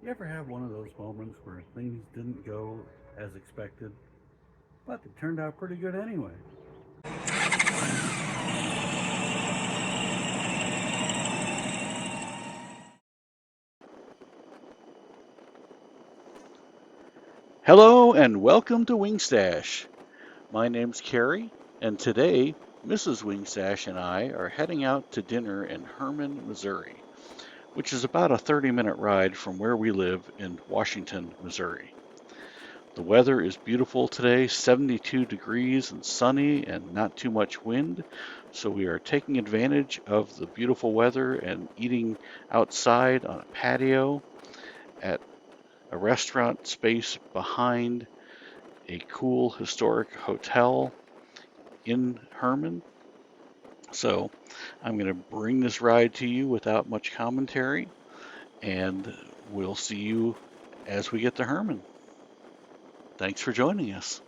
You ever have one of those moments where things didn't go as expected, but they turned out pretty good anyway? Hello and welcome to WingStache. My name's Carrie, and today Mrs. WingStache and I are heading out to dinner in Hermann, Missouri, which is about a 30-minute ride from where we live in Washington, Missouri. The weather is beautiful today, 72 degrees and sunny and not too much wind, so we are taking advantage of the beautiful weather and eating outside on a patio at a restaurant space behind a cool historic hotel in Herman. So I'm going to bring this ride to you without much commentary, and we'll see you as we get to Herman. Thanks for joining us.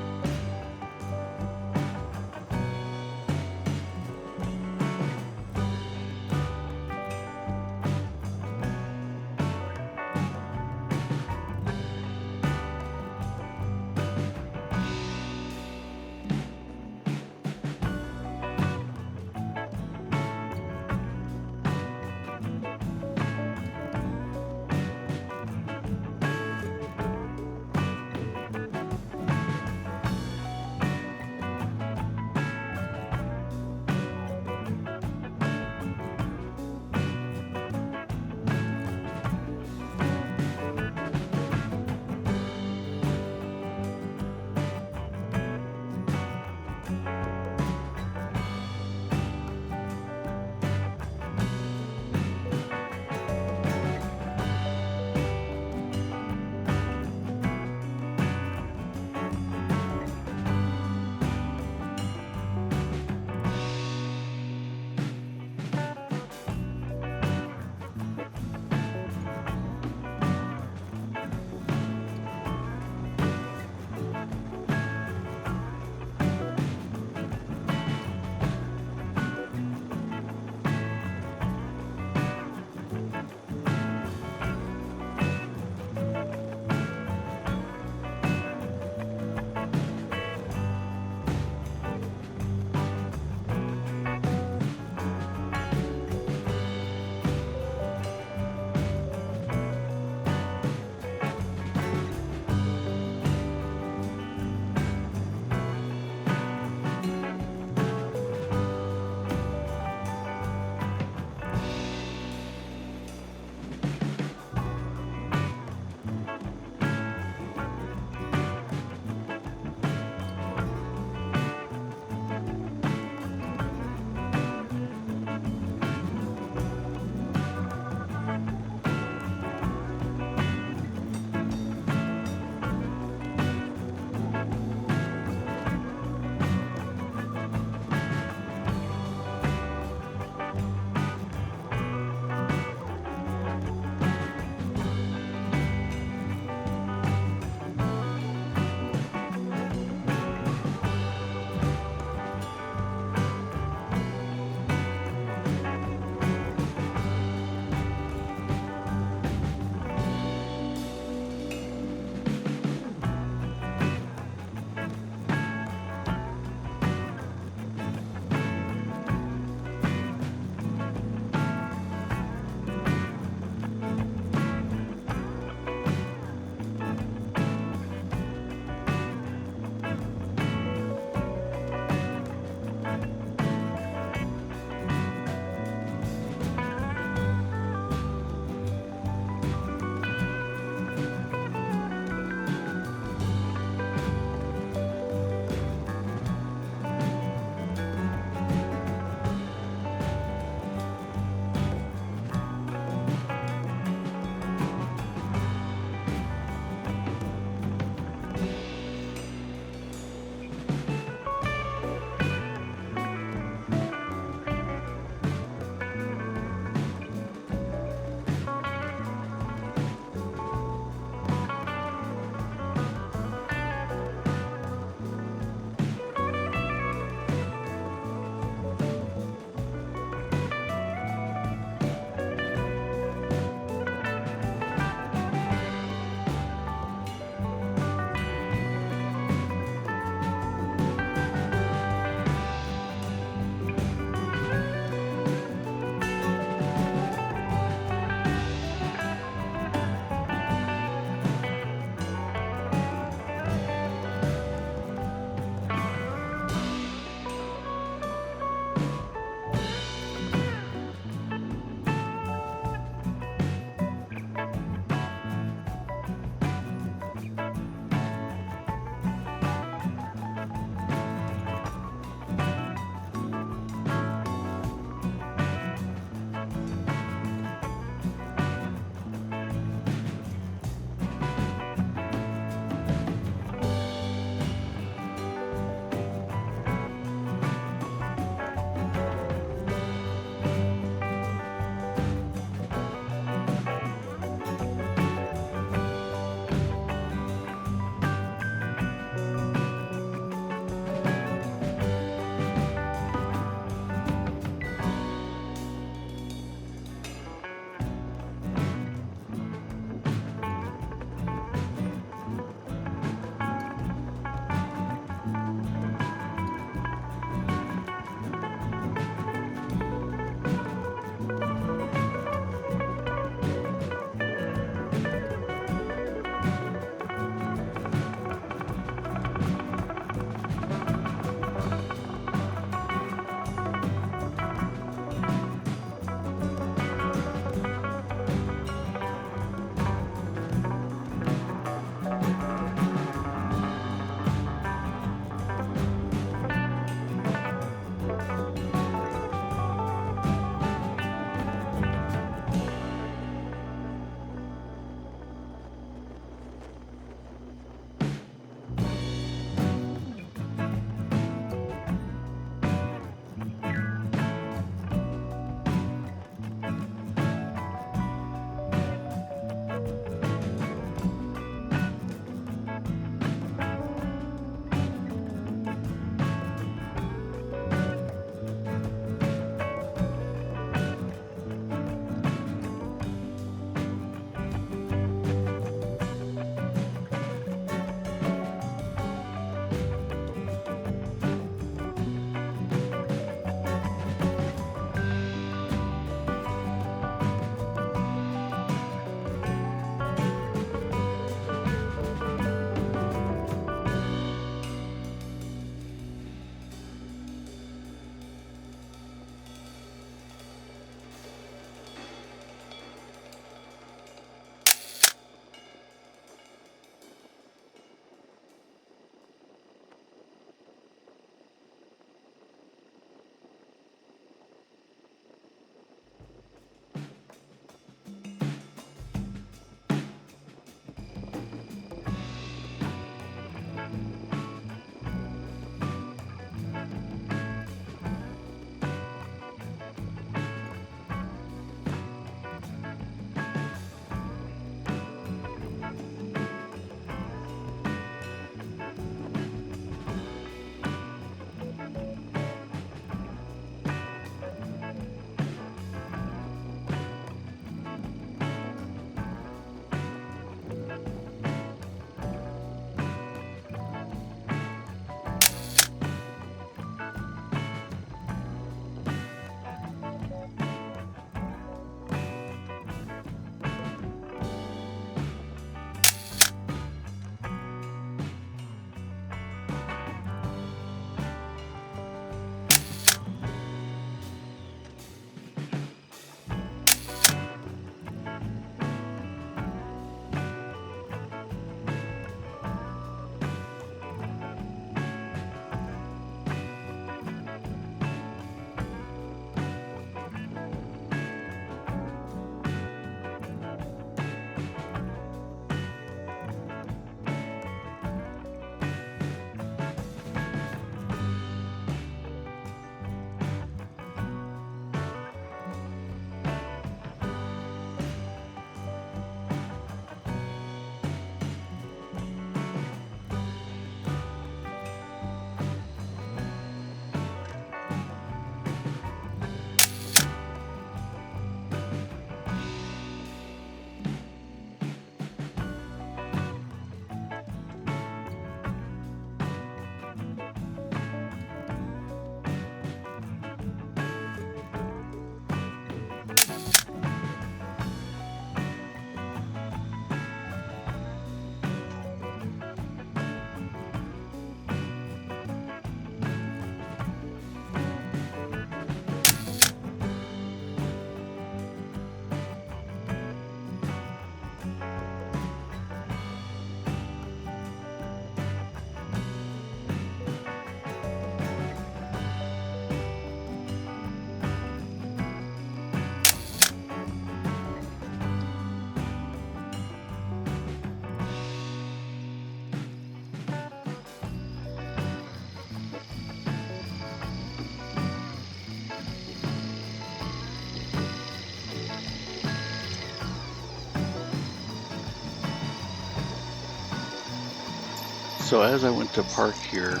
So as I went to park here,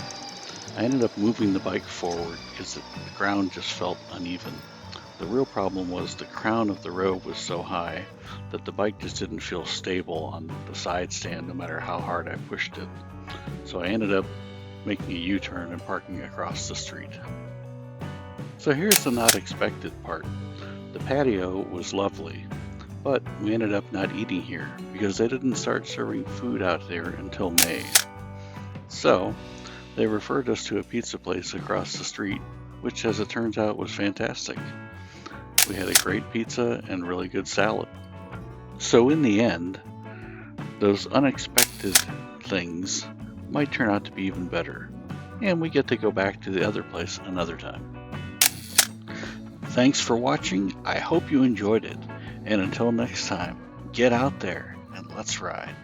I ended up moving the bike forward because the ground just felt uneven. The real problem was the crown of the road was so high that the bike just didn't feel stable on the side stand no matter how hard I pushed it. So I ended up making a U-turn and parking across the street. So here's the not expected part. The patio was lovely, but we ended up not eating here because they didn't start serving food out there until May. So they referred us to a pizza place across the street, which as it turns out was fantastic. We had a great pizza and really good salad. So in the end, those unexpected things might turn out to be even better, and we get to go back to the other place another time. Thanks for watching. I hope you enjoyed it, and until next time, get out there and let's ride.